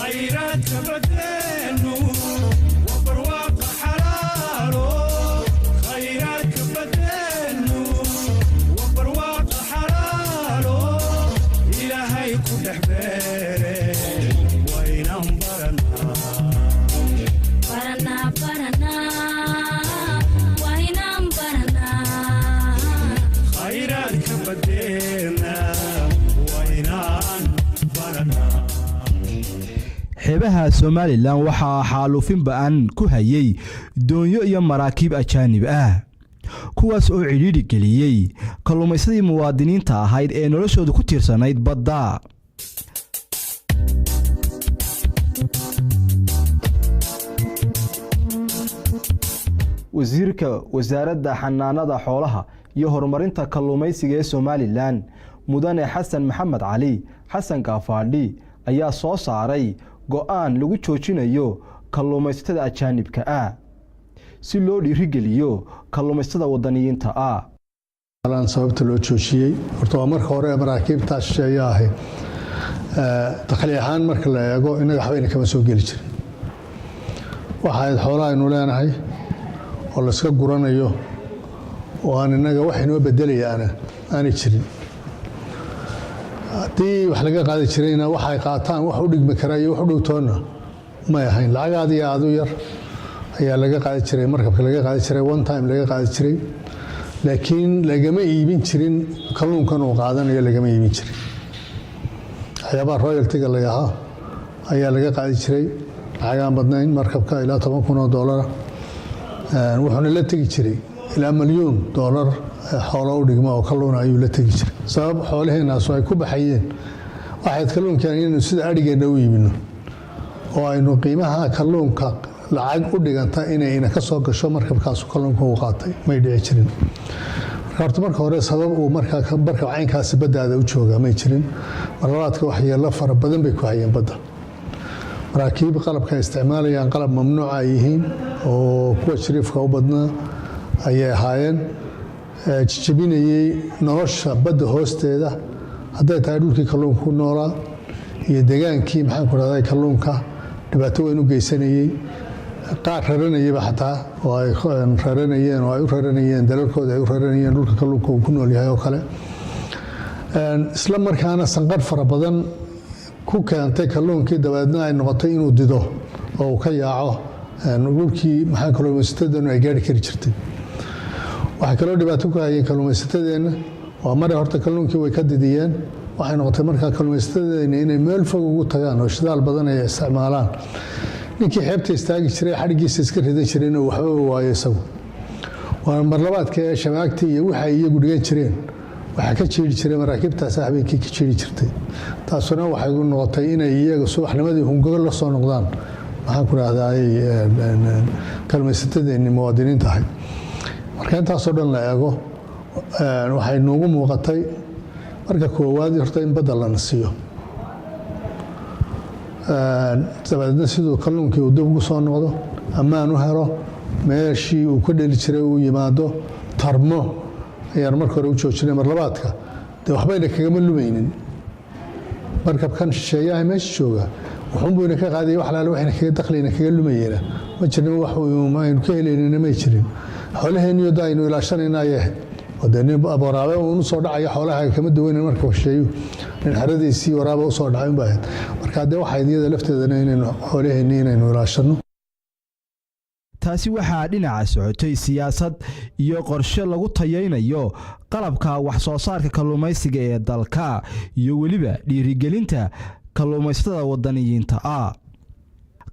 خيرات بدينو وبرواق حلالو خيرات بدينو وبرواق حلالو إلهي كل حبيري وين أنبرنا برنا برنا وين أنبرنا خيرات بدينا وين أنبرنا xeebaha Soomaaliland waxaa xaalufin ba'an ku hayay doonyo iyo maraakiib ajaanib ah kuwaas oo ciriiri geliyay kalluumaysadii muwaadiniinta ahayd ee noloshoodu ku tiirsanayd badda wasiirka wasaaradda xanaanada xoolaha iyo horumarinta kalluumaysiga ee Soomaaliland mudane Xasan Maxamed Cali Xasan Gaafadhi ayaa soo saaray go'aan lagu joojinayo kalluumaysatada ajaanibka ah si loo dhiirigeliyo kalluumaysatada wadaniyiinta ah alaan sababta loo joojiyay horta marka hore maraakiibta shisheeye ahayd dakhli ahaan marka la eego inaga waxbayna kama soo geli jirin waxaad xoolaha aynu leenahay oo la iska guranayo oo aan inaga wax inoo bedelayaana aanay jirin haddii wax laga qaadi jirayna waxay qaataan wax u dhigmi karaa iyo wax u dhowtoona may ahayn lacagaad iyo aad u yar ayaa laga qaadi jiray markabka laga qaadi jiray one time laga qaadi jiray laakiin lagama iibin jirin kalluunkan uu qaadanayo lagama iibin jirin waxyaabaha royaltiga la yahaa ayaa laga qaadi jiray lacagaan badnayn markabka ilaa $10,000 wuxuuna la tegi jiray ilaa $1,000,000 xoolo u dhigma oo kalluuna ayuu la tegi jiray sabab xoolaheenaas ay ku baxayeen waxaad kalluunkan inaynu sida adhigeena u iibino oo aynu qiimaha kalluunka lacag u dhiganta inayna ka soo gasho markabkaas kalluunka uu qaatay may dhici jirin marka hore sabab uu markab caynkaasi baddaada u jooga may jirin marlabaadka waxyeello fara badan bay ku hayeen badda maraakiib qalabka isticmaalayaan qalab mamnuuc ay yihiin oo kuwa shariifka u badnaa ayay ahaayeen jijabinayay nolosha badda hoosteeda hadday tahay dhulkii kalluunka ku noolaa iyo degaankii maxaan ku rahday kalluunka dhibaato weyn u geysanayay qaar raranayaba xataa oo ay raranayeen oo ay u raranayeen dalalkooda ay u raranayeen dhulka kalluunka uu ku nool yahay oo kale isla markaana sanqadh fara badan ku keentay kalluunkii dabeedna ay noqotay inuu dido oo uu ka yaaco dhulkii maxaa kalluumaysatadeennu ay gaari kari jirtay waxay kaloo dhibaato ku hayeen kalluumaysatadeenna waa mare horta kalluunkii way ka didiyeen waxay noqotay markaa kalluumaysatadeenna inay meel fog ugu tagaan oo shidaal badan ay isticmaalaan ninkii xeebta istaagi jiray xadhigiisa iska ridan jirayna waxba waayo isagu waa marlabaadka ee shabaagtii iyo waxa iyagu dhigan jireen waxa ka jiiri jiray maraakiibtaas habeenkii ka jiiri jirtay taasuna waxay u noqotay inay iyaga subaxnimadii hungaga la soo noqdaan maxaan ku raahday kalluumaysatadeenni muwaadiniin tahay marka intaasoo dhan la eego waxay noogu muuqatay marka koowaad horta in badda la nasiyo dabadeedna siduu kalluunkii uu dib ugu soo noqdo ammaan u helo meeshii uu ka dheli jiray uu yimaado tarmo ayaan marka hore u joojinay marlabaadka dee waxbayna kagama lumaynin markabkan shisheeyaha meesha jooga wuxuunbuyna ka qaadaya wax laale waxayna kaga dakhlayna kaga lumayeena ma jirin wax aynu ka helaynina may jirin xoolaheenniyo da aynu ilaashanayna ayay ahayd wadee nin waraabe uunu soo dhacaya xoolaha kama duwanin marka shisheeyu nin xeradiisii waraabe u soo dhacay unbaa ahayd marka dee waxayd iyada lafteedana inaynu xoolaheenni inaynu ilaashanno taasi waxaa dhinaca socotay siyaasad iyo qorshe lagu tayeynayo qalabka wax soo saarka kalluumaysiga ee dalka iyo weliba dhiirigelinta kalluumaysatada wadaniyiinta ah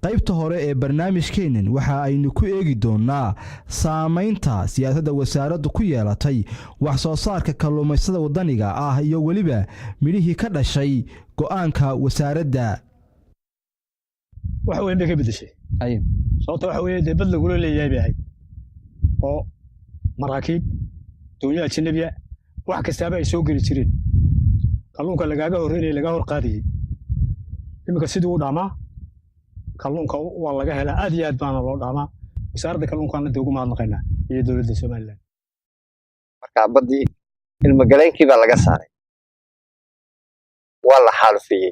qaybta hore ee barnaamijkeenan waxa aynu ku eegi doonaa saamaynta siyaasadda wasaaraddu ku yeelatay wax soo saarka kalluumaysatada wadaniga ah iyo weliba midhihii ka dhashay go'aanka wasaaradda wax weyn bay ka bedeshay sababta waxa weeye dee bad lagula leeyahay bay ahayd oo maraakiib doonyo ajnabiya wax kastaaba ay soo geli jireen kalluunka lagaaga horreynaya laga hor qaadayay iminka sidii u dhaamaa kalluunka waa laga helaa aad iyo aad baana loo dhaamaa wasaaradda kalluunkaana dee ugu mahadnaqaynaa iyo dowladda Somaliland marka baddii ilmagaleenkii baa laga saaray waa la xaalufiyey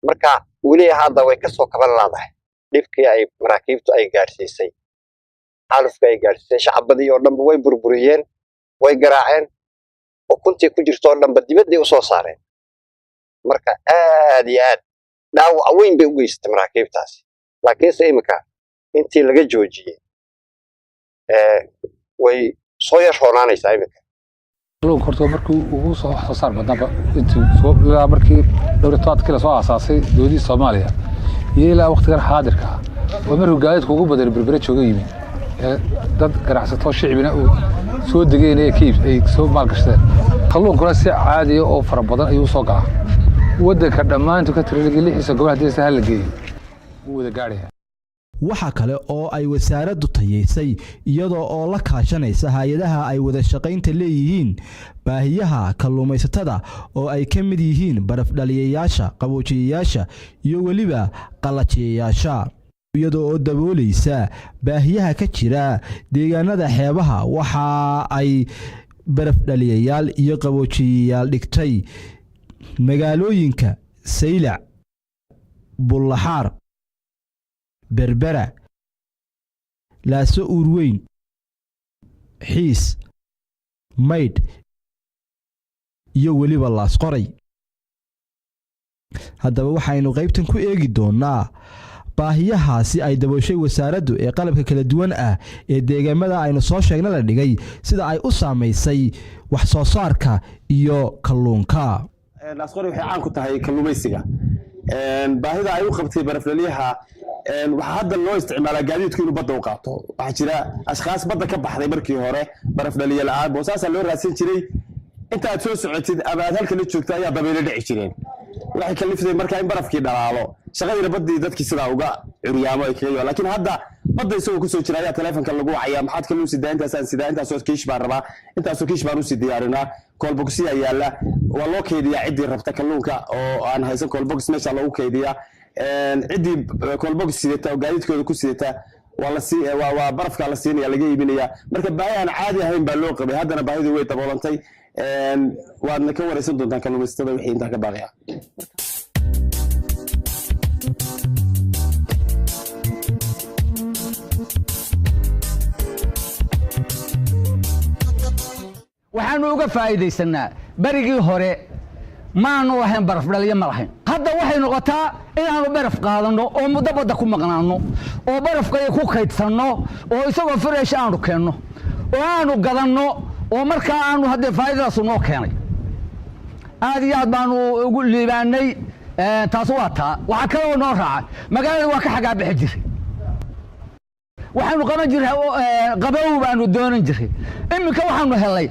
marka weli hadda way ka soo kaban laadahay dhibkii ay maraakiibtu ay gaarsiisay xaalufka ay gaarsiisay shacabadii oo dhanba way burburiyeen way garaaceen oo kuntii ku jirto oo dhanba dibadii u soo saareen marka aad iyo aad dhaawac weyn bay u geystay maraakiibtaasi laakiinse imika intii laga joojiyey way soo yashoonaanaysaa imika kalluunka horta markii ugu soo saar badnaba intii ilaa markii dhowritaadkii la soo aasaasay dowladda Soomaaliya iyo ilaa waqtigan xaadirka oo markuu gaadiidku ugu badan berbera jooga yimid dad ganacsato shicibina uu soo degeynaya kiib ay soo maalgashadeen kalluunkuna si caadi ah oo fara badan ayuu soo galaa waddanka dhammaantu ka tirada lixiisa gobol haddii sahan la geeyo wuu wada gaadhaya waxa kale oo ay wasaaraddu tayeysay iyadoo oo la kaashanaysa hay'adaha ay wada shaqaynta leeyihiin baahiyaha kalluumaysatada oo ay ka mid yihiin baraf dhaliyayaasha qaboojiyayaasha iyo waliba qalajiyayaasha iyadoo oo daboolaysa baahiyaha ka jira deegaanada xeebaha waxa ay baraf dhaliyayaal iyo qaboojiyayaal dhigtay magaalooyinka Saylac Bullaxaar berbera laaso urweyn xiis mayd iyo waliba laas qoray haddaba waxaynu qaybtan ku eegi doonaa baahiyahaasi ay dabooshay wasaaraddu ee qalabka kala duwan ah ee deegaamada aynu soo sheegna la dhigay sida ay u saamaysay wax soo saarka iyo kalluunka laas qoray waxay caan ku tahay kalluumaysiga baahida ay u qabtay baraflaliyaha waxa hadda loo isticmaalaa gaadiidku inuu badda u qaato waxa jira ashqaas badda ka baxday markii hore baraflaliya la'aan boosaasa loo raadsan jiray inta aad soo socotid ama aad halkan la joogto ayaa dabaylo dhici jireen waxay kaliftay markaa in barafkii dhalaalo shaqadiina baddii dadkii sidaa uga curyaamo ay kaga laakiin hadda badda isagoo ku soo jira ayaa teleefanka lagu wacayaa maxaad kalluun sidaa intaasaan sidaa intaasoo kiish baan rabaa intaasoo kiish baan usii diyaarinaa koolbogsiyaa yaalla waa loo kaydiyaa ciddii rabta kalluunka oo aan haysan koolbogs meesha loogu kaydiyaa ciddii koolbogs sidata oo gaadiidkooda ku sidata waa barafkaa la siinaya laga iibinaya marka baahi aan caadi ahayn baa loo qabay haddana baahidii way daboolantay waadna ka waraysan doontaan kalluumaysatada wixii intaa ka baaqaya waxaanu uga faa'iidaysanaa barigii hore maanu lahayn baraf dhaliya ma lahayn hadda waxay noqotaa inaanu baraf qaadano oo muddo badda ku maqnaano oo barafkay ku kaydsanno oo isagoo fresh aanu keenno oo aanu gadanno oo markaa aanu haddee faa'iidadaas noo keenay aad iyo aad baanu ugu liibaanay taas waa taa waxa kale oo noo raacay magaalada waa ka xagaa bixi jiray waxaanu qaban jiray qabow baanu doonan jiray iminka waxaanu helay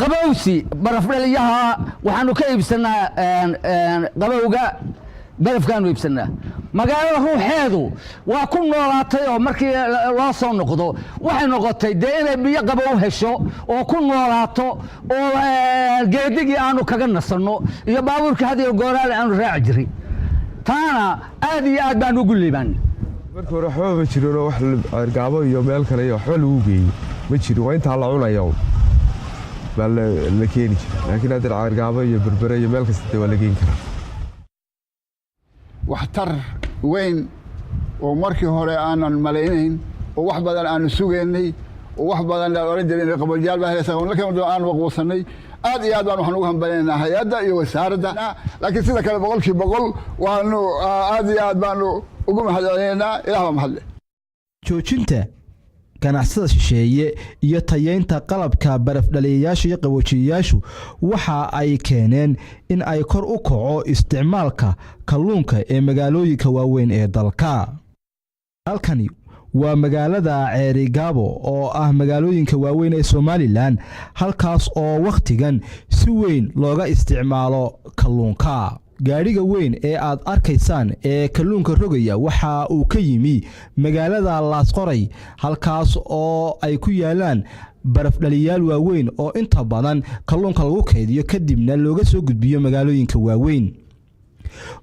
qabowsi baraf dhaliyaha waxaanu ka iibsanaa qabowga barafkaanu iibsanaa magaalada ruuxeedu waa ku noolaatay oo markii loo soo noqdo waxay noqotay dee inay biyo qabow hesho oo ku noolaato oo geedigii aanu kaga nasanno iyo baabuurkii hadiyo gooraale aanu raaci jiray taana aad iyo aad baanu ugu liibaanay marka hore waxba ma jirinoo wax argaabo iyo meel kale iyo waxba lagu geeyey ma jirin waa intaa la cunayo baa la keeni jiray laakiin hadda argaabo iyo berbere iyo meel kasta waa la geyn karaa waxtar weyn oo markii hore aanan malaynayn oo wax badan aanu sugaynay oo wax badan la oran jiray qaboojiyaal baa helaysa oo laakiin aan waqoosanay aad iyo aad baan waxaan ugu hambaleynaynaa hay'adda iyo wasaaradda laakiin sida kale 100% waanu aad iyo aad baanu ugu mahadcelinaynaa ilaahay mahadle joojinta ganacsada shisheeye iyo tayeynta qalabka baraf dhaliyayaasha iyo qaboojiyayaashu waxa ay keeneen in ay kor u kaco isticmaalka kalluunka ee magaalooyinka waaweyn ee dalka halkani waa magaalada Ceerigaabo oo ah magaalooyinka waaweyn ee Soomaaliland halkaas oo waqtigan si weyn looga isticmaalo kalluunka gaariga weyn ee aad arkaysaan ee kalluunka rogaya waxa uu ka yimi magaalada Laas Qoray halkaas oo ay ku yaalaan baraf dhaliyaal waaweyn oo inta badan kalluunka lagu kaydiyo kadibna looga soo gudbiyo magaalooyinka waaweyn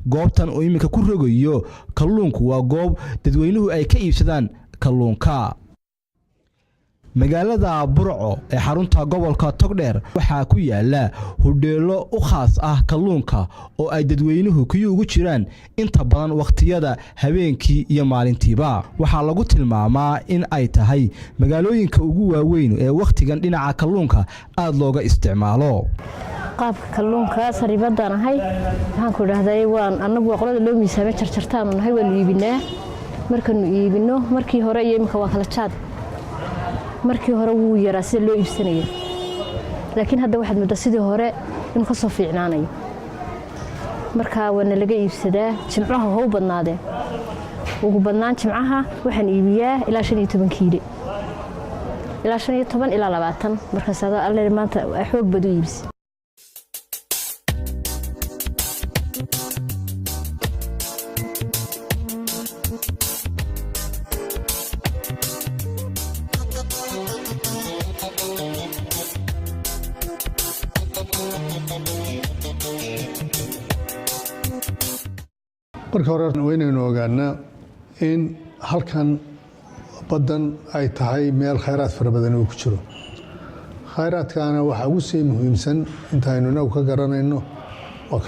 goobtan oo imika ku rogayo kalluunku waa goob dadweynuhu ay ka iibsadaan kalluunka magaalada Burco ee xarunta gobolka Togdheer waxaa ku yaala hodheelo u khaas ah kalluunka oo ay dadweynuhu ugu jiraan inta badan waqtiyada habeenkii iyo maalintiiba waxaa lagu tilmaamaa in ay tahay magaalooyinka ugu waaweyn ee waqtigan dhinaca kalluunka aad looga isticmaalo qaabka kalluunka sariibadan ahay waxaan ku dhaahday waan anagu qolada loo miisaamay jarjartaan nahay waan iibinaa markaan iibino markii hore iyo imka waa kala jaad markii hore wuu yaraa sida loo iibsanayo laakiin hadda waxaad muddo sidii hore in ka soo fiicnaanayo marka wana laga iibsadaa jimcaha hoo badnaadee ugu badnaan jimcaha waxaan iibiyaa ilaa 15 kiilo ilaa 15 ilaa 20 markaas alle maanta xoog badu iibis marka hore weynaynu ogaanaa in halkan badan ay tahay meel khayraad fara badan uu ku jiro khayraadkaana waxa ugu sii muhiimsan intaynu inagu ka garanayno waa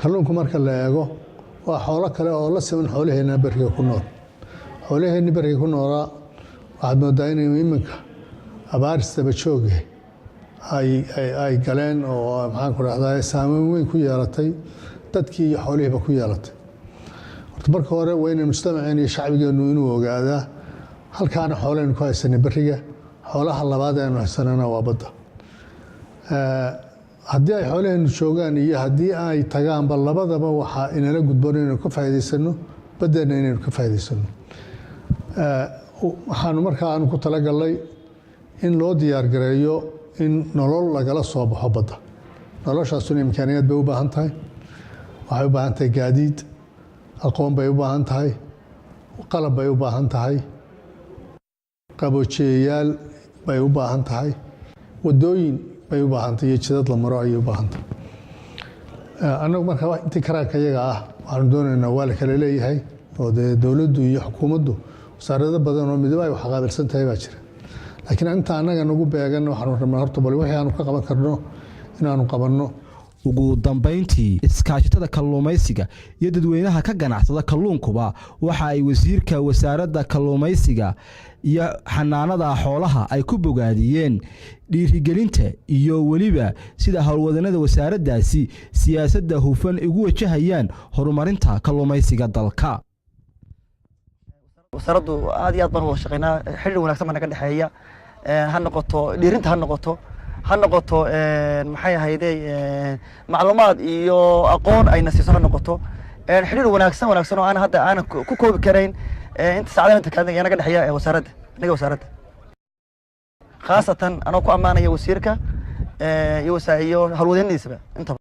kalluunka marka la eego waa xoolo kale oo la siman xoolaheena bariga ku nool xoolaheena bariga ku noolaa waxaad moodaa inay iminka abaaristaba jooge ay galeen oo maxaan ku rahdaa saameyn weyn ku yeelatay dadkii iyo xoolihiiba ku yeelatay horta marka hore waa inay mujtamaceen iyo shacbigeenu inuu ogaadaa halkaana xooleynu ku haysanay bariga xoolaha labaad aynu haysanana waa badda haddii ay xoolaheenu joogaan iyo haddii ay tagaanba labadaba waxaa inala gudboon inaynu ka faa'iidaysano baddeena inaynu ka faa'iidaysano waxaanu markaa aanu ku talagalnay in loo diyaargareeyo in nolol lagala soo baxo badda noloshaasuna imkaaniyaad bay u baahan tahay waxay u baahan tahay gaadiid aqoon bay u baahan tahay qalab bay u baahan tahay qaboojiyayaal bay u baahan tahay wadooyin bay u baahan tahay iyo jidad la maro ayay u baahan tahay annagu markaa intii karaanka iyaga ah waxaanu doonaynaa waa la kala leeyahay oo dee dowladdu iyo xukuumaddu wasaarado badan oo midaba ay wax qaabilsan tahay baa jira laakiin inta annaga nagu beegan waxaanu rabnaa horta bal wixii aanu ka qaban karno inaanu qabanno ugu dambeyntii iskaashatada kalluumaysiga iyo dadweynaha ka ganacsada kalluunkuba waxa ay wasiirka wasaaradda kalluumaysiga iyo xanaanada xoolaha ay ku bogaadiyeen dhiirigelinta iyo waliba sida howlwadanada wasaaraddaasi siyaasadda hufan ugu wajahayaan horumarinta kalluumaysiga dalka wasaaraddu aad iyo aad baan uga shaqeynaa xiriir wanaagsan baa naga dhexeeya ha noqoto dhiirinta ha noqoto maxay ahaydey macluumaad iyo aqoon ayna siiso ha noqoto xiriir wanaagsan oo aan hadda aan ku koobi karayn inta saacadaynta kale naga dhexeeya wasaaradda khaasatan anoo ku ammaanaya wasiirka iyo howlwadeennadiisaba intaba